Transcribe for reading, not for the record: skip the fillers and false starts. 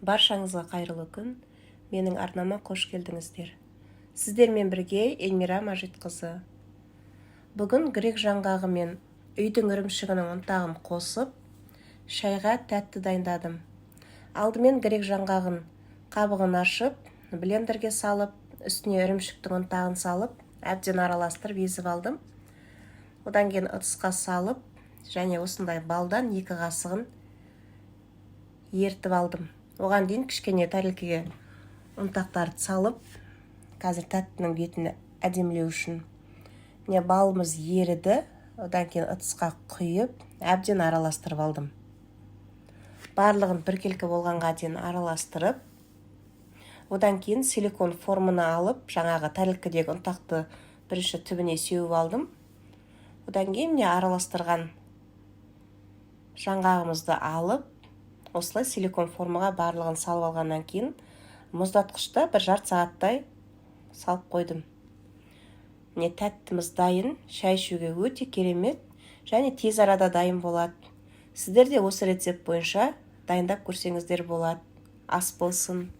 Баршаңызға қайырлы күн. Менің арнама қош келдіңіздер. Сіздермен бірге Эльмира Мажитқызы. Бүгін грек жаңғағы мен үйдің ірімшігінің ұнтағын қосып, шайға тәтті дайындадым. Алдымен грек жаңғағын қабығын ашып, блендерге салып, үстіне ірімшіктің ұнтағын салып, әбден араластырып езіп алдым. Одан кейін ыдысқа салып, және осындай балдан 2 қасығын ертіп алдым. Оған дейін кішкене тәрелкеге ұнтақтарды салып, қазір тәттінің бетін әдемілеу үшін балымыз еріді. Одан кейін ыдысқа құйып, әбден араластырып алдым. Барлығын біркелкі болғанға дейін араластырып, одан кейін силикон форманы алып, жаңағы тәрелкедегі ұнтақты бірінші түбіне сеуіп алдым. Одан кейін араластырған жаңғағымызды алып, осылай силикон формаға барлығын салып алғаннан кейін мұздатқышта 1,5 сағаттай салып қойдым. Тәттіміз дайын, шай ішуге өте керемет және тез арада дайын болады. Сіздер де осы рецепт бойынша дайындап көрсеңіздер болады. Ас болсын.